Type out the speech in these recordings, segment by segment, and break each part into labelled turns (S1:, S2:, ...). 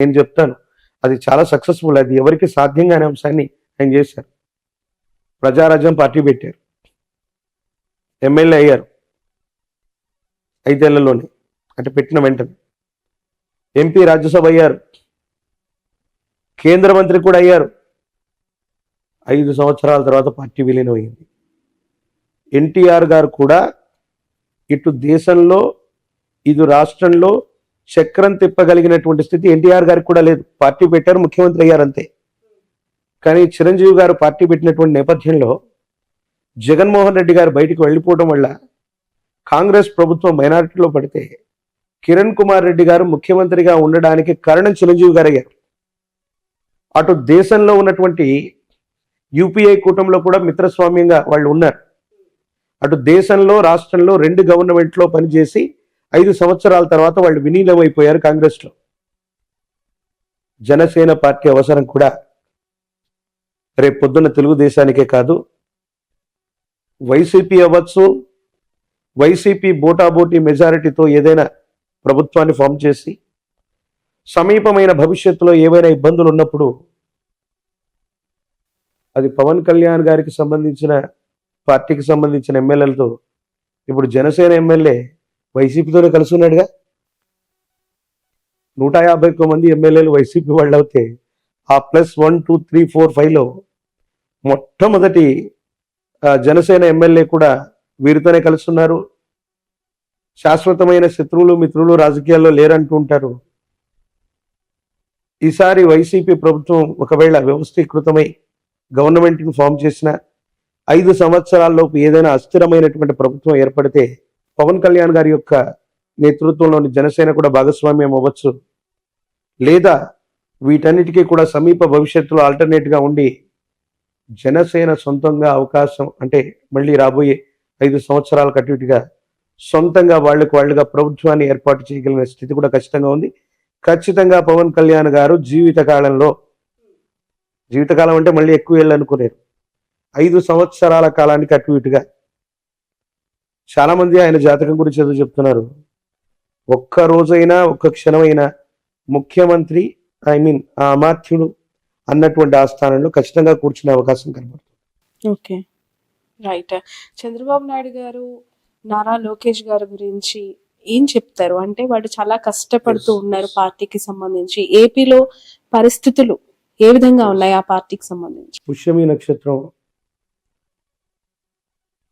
S1: నేను చెప్తాను, అది చాలా సక్సెస్ఫుల్. అది ఎవరికి సాధ్యం కాని అంశాన్ని ఆయన చేశారు. ప్రజారాజ్యం పార్టీ పెట్టారు, ఎమ్మెల్యే అయ్యారు 5 ఏళ్లలోనే, అంటే పెట్టిన వెంటనే. ఎంపీ, రాజ్యసభ అయ్యారు, కేంద్ర మంత్రి కూడా అయ్యారు. 5 సంవత్సరాల తర్వాత పార్టీ విలీనం అయింది. ఎన్టీఆర్ గారు కూడా ఇటు దేశంలో ఇటు రాష్ట్రంలో చక్రం తిప్పగలిగినటువంటి స్థితి ఎన్టీఆర్ గారికి కూడా లేదు. పార్టీ పెట్టారు, ముఖ్యమంత్రి అయ్యారు అంతే. కానీ చిరంజీవి గారు పార్టీ పెట్టినటువంటి నేపథ్యంలో జగన్మోహన్ రెడ్డి గారు బయటికి వెళ్ళిపోవడం వల్ల కాంగ్రెస్ ప్రభుత్వం మైనారిటీలో పడితే కిరణ్ కుమార్ రెడ్డి గారు ముఖ్యమంత్రిగా ఉండడానికి కారణం చిరంజీవి గారు అయ్యారు. అటు దేశంలో ఉన్నటువంటి యూపీఐ కూటమిలో కూడా మిత్రస్వామ్యంగా వాళ్ళు ఉన్నారు. అటు దేశంలో రాష్ట్రంలో 2 గవర్నమెంట్లో పనిచేసి 5 సంవత్సరాల తర్వాత వాళ్ళు విలీనమైపోయారు కాంగ్రెస్లో. జనసేన పార్టీ అవసరం కూడా రేపు పొద్దున్న తెలుగుదేశానికే కాదు, వైసీపీ అవ్వచ్చు, వైసీపీ బోటాబోటీ మెజారిటీతో ఏదైనా ప్రభుత్వాన్ని ఫామ్ చేసి సమీపమైన భవిష్యత్తులో ఏవైనా ఇబ్బందులు ఉన్నప్పుడు అది పవన్ కళ్యాణ్ గారికి సంబంధించిన పార్టీకి సంబంధించిన ఎమ్మెల్యేలతో, ఇప్పుడు జనసేన ఎమ్మెల్యే వైసీపీతోనే కలిసి ఉన్నాడుగా. 151 మంది ఎమ్మెల్యేలు వైసీపీ వాళ్ళు అవుతే ఆ +1, 2, 3, 4, 5లో మొట్టమొదటి జనసేన ఎమ్మెల్యే కూడా వీరితోనే కలుస్తున్నారు. శాశ్వతమైన శత్రువులు మిత్రులు రాజకీయాల్లో లేరంటూ ఉంటారు. ఈసారి వైసీపీ ప్రభుత్వం ఒకవేళ వ్యవస్థీకృతమై గవర్నమెంట్ని ఫామ్ చేసిన 5 సంవత్సరాల్లోపు ఏదైనా అస్థిరమైనటువంటి ప్రభుత్వం ఏర్పడితే పవన్ కళ్యాణ్ గారి యొక్క నేతృత్వంలోని జనసేన కూడా భాగస్వామ్యం అవ్వచ్చు. లేదా వీటన్నిటికీ కూడా సమీప భవిష్యత్తులో ఆల్టర్నేట్గా ఉండి జనసేన సొంతంగా అవకాశం, అంటే మళ్ళీ రాబోయే 5 సంవత్సరాలకు అటు ఇటుగా సొంతంగా వాళ్ళుగా ప్రభుత్వాన్ని ఏర్పాటు చేయగలిగిన స్థితి కూడా ఖచ్చితంగా ఉంది. ఖచ్చితంగా పవన్ కళ్యాణ్ గారు జీవితకాలం అంటే మళ్ళీ ఎక్కువ ఏళ్ళు అనుకునేరు, 5 సంవత్సరాల కాలానికి అటు ఇటుగా. చాలా మంది ఆయన జాతకం గురించి ఏదో చెప్తున్నారు. ఒక్క రోజైనా ఒక్క క్షణమైనా ముఖ్యమంత్రి, ఆ అమాత్యుడు అన్నటువంటి ఆ స్థానంలో ఖచ్చితంగా కూర్చునే అవకాశం కనబడుతుంది.
S2: Okay, right. చంద్రబాబు నాయుడు గారు నారా లోకేష్ గారి గురించి ఏం చెప్తారు? అంటే వాళ్ళు చాలా కష్టపడుతూ ఉన్నారు పార్టీకి సంబంధించి. ఏపీలో పరిస్థితులు ఏ విధంగా ఉన్నాయి ఆ పార్టీకి సంబంధించి?
S1: పుష్యమి నక్షత్రం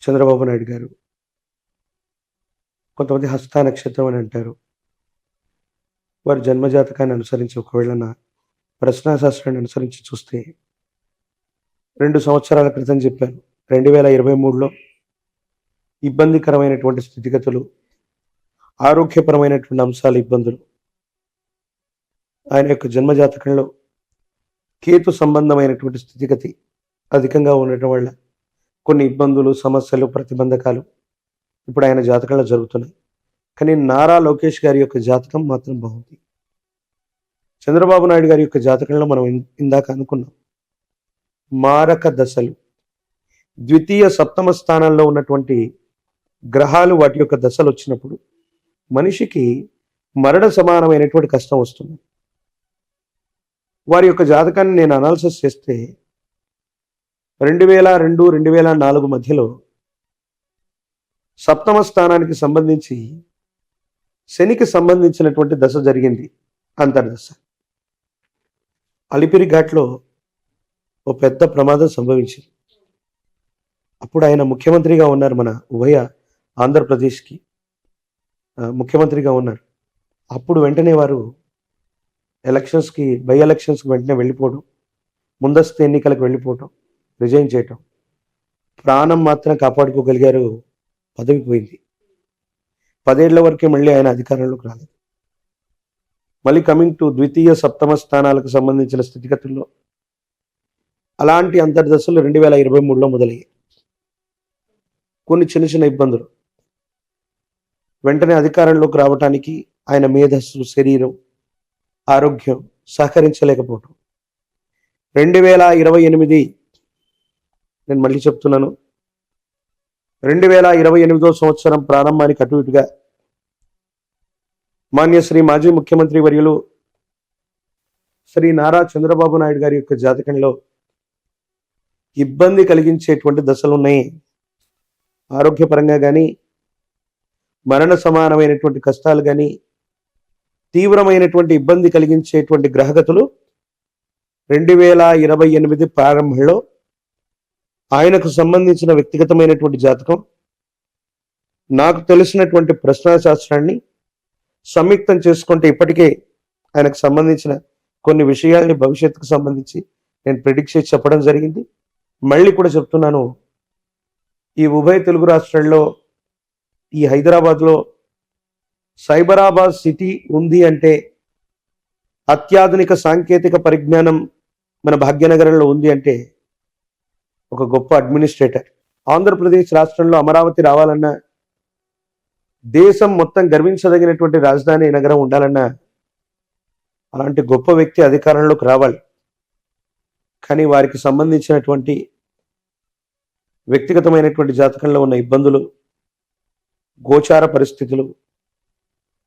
S1: చంద్రబాబు నాయుడు గారు, కొంతమంది హస్త నక్షత్రం అని అంటారు. వారి జన్మజాతకాన్ని అనుసరించి ఒకవేళ నా ప్రశ్నాశాస్త్రాన్ని అనుసరించి చూస్తే 2 సంవత్సరాల క్రితం చెప్పాను, 2023లో ఇబ్బందికరమైనటువంటి స్థితిగతులు, ఆరోగ్యపరమైనటువంటి అంశాలు, ఇబ్బందులు ఆయన యొక్క జన్మజాతకంలో కేతు సంబంధమైనటువంటి స్థితిగతి అధికంగా ఉండటం వల్ల కొన్ని ఇబ్బందులు, సమస్యలు, ప్రతిబంధకాలు ఇప్పుడు ఆయన జాతకంలో జరుగుతున్నాయి. కానీ నారా లోకేష్ గారి యొక్క జాతకం మాత్రం బాగుంది. చంద్రబాబు నాయుడు గారి యొక్క జాతకంలో మనం ఇందాక అనుకున్నాం, మారక దశలు, ద్వితీయ సప్తమ స్థానాల్లో ఉన్నటువంటి గ్రహాలు వాటి యొక్క దశలు వచ్చినప్పుడు మనిషికి మరణ సమానమైనటువంటి కష్టం వస్తుంది. వారి యొక్క జాతకాన్ని నేను అనాలిసిస్ చేస్తే 2002, 2004 మధ్యలో సప్తమ స్థానానికి సంబంధించి శనికి సంబంధించినటువంటి దశ జరిగింది, అంతర్దశ. అలిపిరి ఘాట్లో ఓ పెద్ద ప్రమాదం సంభవించింది. అప్పుడు ఆయన ముఖ్యమంత్రిగా ఉన్నారు, మన ఉభయ ఆంధ్రప్రదేశ్కి ముఖ్యమంత్రిగా ఉన్నారు. అప్పుడు వెంటనే వారు బై ఎలక్షన్స్కి వెంటనే వెళ్ళిపోవడం, ముందస్తు ఎన్నికలకు వెళ్ళిపోవడం, రిజైన్ చేయటం. ప్రాణం మాత్రం కాపాడుకోగలిగారు, పదవి పోయింది. 10 ఏళ్ల వరకే మళ్ళీ ఆయన అధికారంలోకి రాలేదు. మళ్ళీ కమింగ్ టు ద్వితీయ సప్తమ స్థానాలకు సంబంధించిన స్థితిగతుల్లో అలాంటి అంతర్దశలు 2023లో మొదలయ్యాయి. కొన్ని చిన్న ఇబ్బందులు, వెంటనే అధికారంలోకి రావటానికి ఆయన మేధస్సు, శరీరం, ఆరోగ్యం సహకరించలేకపోవటం. 2028, నేను మళ్ళీ చెప్తున్నాను, 2028వ సంవత్సరం ప్రారంభానికి అటు ఇటుగా మాన్యశ్రీ మాజీ ముఖ్యమంత్రి వర్యులు శ్రీ నారా చంద్రబాబు నాయుడు గారి యొక్క జాతకంలో ఇబ్బంది కలిగించేటువంటి దశలు ఉన్నాయి. ఆరోగ్యపరంగా కానీ, మరణ సమానమైనటువంటి కష్టాలు కానీ, తీవ్రమైనటువంటి ఇబ్బంది కలిగించేటువంటి గ్రహగతులు 2028 ప్రారంభంలో ఆయనకు సంబంధించిన వ్యక్తిగతమైనటువంటి జాతకం, నాకు తెలిసినటువంటి ప్రశ్నాశాస్త్రాన్ని సంయుక్తం చేసుకుంటే ఇప్పటికే ఆయనకు సంబంధించిన కొన్ని విషయాల్ని భవిష్యత్తుకు సంబంధించి నేను ప్రిడిక్ట్ చేసి చెప్పడం జరిగింది. మళ్ళీ కూడా చెప్తున్నాను, ఈ ఉభయ తెలుగు రాష్ట్రాల్లో ఈ హైదరాబాద్లో సైబరాబాద్ సిటీ ఉంది అంటే, అత్యాధునిక సాంకేతిక పరిజ్ఞానం మన భాగ్యనగరంలో ఉంది అంటే ఒక గొప్ప అడ్మినిస్ట్రేటర్. ఆంధ్రప్రదేశ్ రాష్ట్రంలో అమరావతి రావాలన్నా, దేశం మొత్తం గర్వించదగినటువంటి రాజధాని నగరం ఉండాలన్నా అలాంటి గొప్ప వ్యక్తి అధికారంలోకి రావాలి. కానీ వారికి సంబంధించినటువంటి వ్యక్తిగతమైనటువంటి జాతకంలో ఉన్న ఇబ్బందులు, గోచార పరిస్థితులు,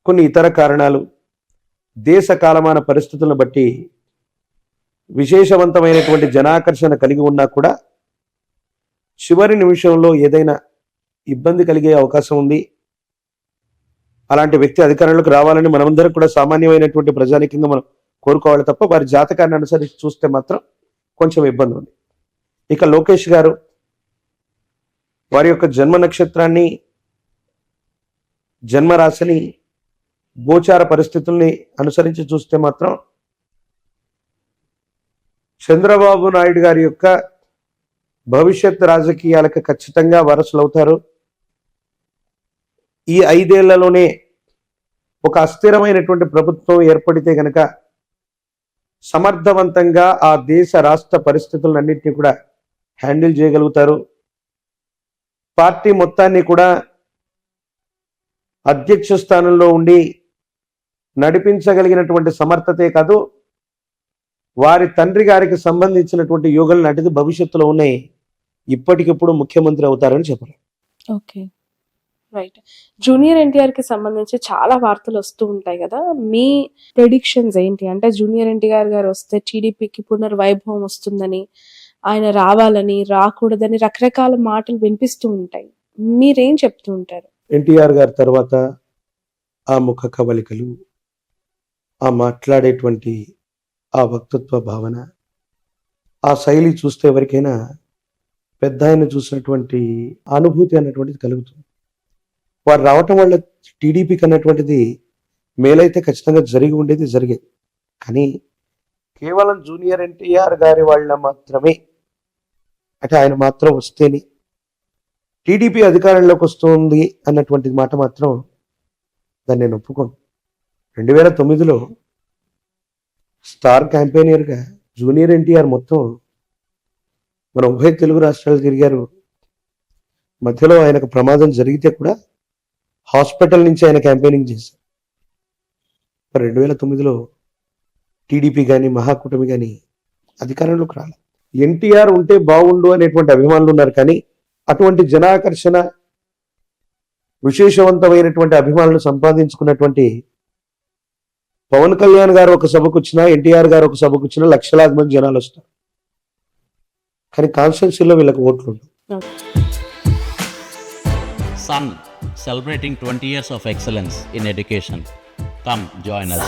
S1: కొన్ని ఇతర కారణాలు, దేశ కాలమాన పరిస్థితులను బట్టి విశేషవంతమైనటువంటి జనాకర్షణ కలిగి ఉన్నా కూడా చివరి నిమిషంలో ఏదైనా ఇబ్బంది కలిగే అవకాశం ఉంది. అలాంటి వ్యక్తి అధికారంలోకి రావాలని మనమందరం కూడా సామాన్యమైనటువంటి ప్రజానికంగా మనం కోరుకోవాలి తప్ప వారి జాతకాన్ని అనుసరించి చూస్తే మాత్రం కొంచెం ఇబ్బంది ఉంది. ఇక లోకేష్ గారు వారి యొక్క జన్మ నక్షత్రాన్ని, జన్మరాశిని, గోచార పరిస్థితుల్ని అనుసరించి చూస్తే మాత్రం చంద్రబాబు నాయుడు గారి యొక్క భవిష్యత్ రాజకీయాలకు ఖచ్చితంగా వారసులు అవుతారు. ఈ 5 ఏళ్లలోనే ఒక అస్థిరమైనటువంటి ప్రభుత్వం ఏర్పడితే గనక సమర్థవంతంగా ఆ దేశ రాష్ట్ర పరిస్థితులన్నింటినీ కూడా హ్యాండిల్ చేయగలుగుతారు. పార్టీ మొత్తాన్ని కూడా అధ్యక్ష స్థానంలో ఉండి నడిపించగలిగినటువంటి సమర్థతే కాదు, వారి తండ్రి గారికి సంబంధించినటువంటి యోగాలు నాటిది భవిష్యత్తులో ఉన్నాయి. ఇప్పటికిప్పుడు ముఖ్యమంత్రి అవుతారని చెప్పారు.
S2: Okay, right. జూనియర్ ఎన్టీఆర్ కి సంబంధించి చాలా వార్తలు వస్తూ ఉంటాయి కదా, మీ ప్రెడిక్షన్స్ ఏంటి? అంటే జూనియర్ ఎన్టీఆర్ గారు వస్తే టీడీపీకి పునర్వైభవం వస్తుందని, ఆయన రావాలని, రాకూడదని రకరకాల మాటలు వినిపిస్తూ ఉంటాయి. మీరేం చెప్తూ ఉంటారు?
S1: ఎన్టీఆర్ గారి తర్వాత ఆ ముఖ కవలికలు, ఆ మాట్లాడేటువంటి ఆ వక్తృత్వ భావన, ఆ శైలి చూస్తే ఎవరికైనా పెద్ద ఆయన చూసినటువంటి అనుభూతి అన్నటువంటిది కలుగుతుంది. వారు రావటం వల్ల టీడీపీకి అన్నటువంటిది మేలైతే ఖచ్చితంగా జరిగి ఉండేది, జరిగేది. కానీ కేవలం జూనియర్ ఎన్టీఆర్ గారి వాళ్ళ మాత్రమే, అంటే ఆయన మాత్రం వస్తేనే టీడీపీ అధికారంలోకి వస్తుంది అన్నటువంటి మాట మాత్రం దాన్ని నేను ఒప్పుకోను. 2009లో స్టార్ క్యాంపెయినర్గా జూనియర్ ఎన్టీఆర్ మొత్తం మన ఉభయ తెలుగు రాష్ట్రాలు తిరిగారు. మధ్యలో ఆయనకు ప్రమాదం జరిగితే కూడా హాస్పిటల్ నుంచి ఆయన క్యాంపెయినింగ్ చేశారు. 2009లో టీడీపీ కానీ మహాకూటమి కానీ అధికారంలోకి రాలి. ఎన్టీఆర్ ఉంటే బాగుండు అనేటువంటి అభిమానులు ఉన్నారు, కానీ అటువంటి జనాకర్షణ, విశేషవంతమైనటువంటి అభిమానులు సంపాదించుకున్నటువంటి పవన్ కళ్యాణ్ గారు ఒక సభకు వచ్చినా, ఎన్టీఆర్ గారు ఒక సభకు వచ్చినా లక్షలాది మంది జనాలు వస్తారు. కానీ కాన్స్టిట్యున్సీలో వీళ్ళకి ఓట్లు ఉండవు.
S3: Sun, celebrating 20 years of excellence in education. Come join us.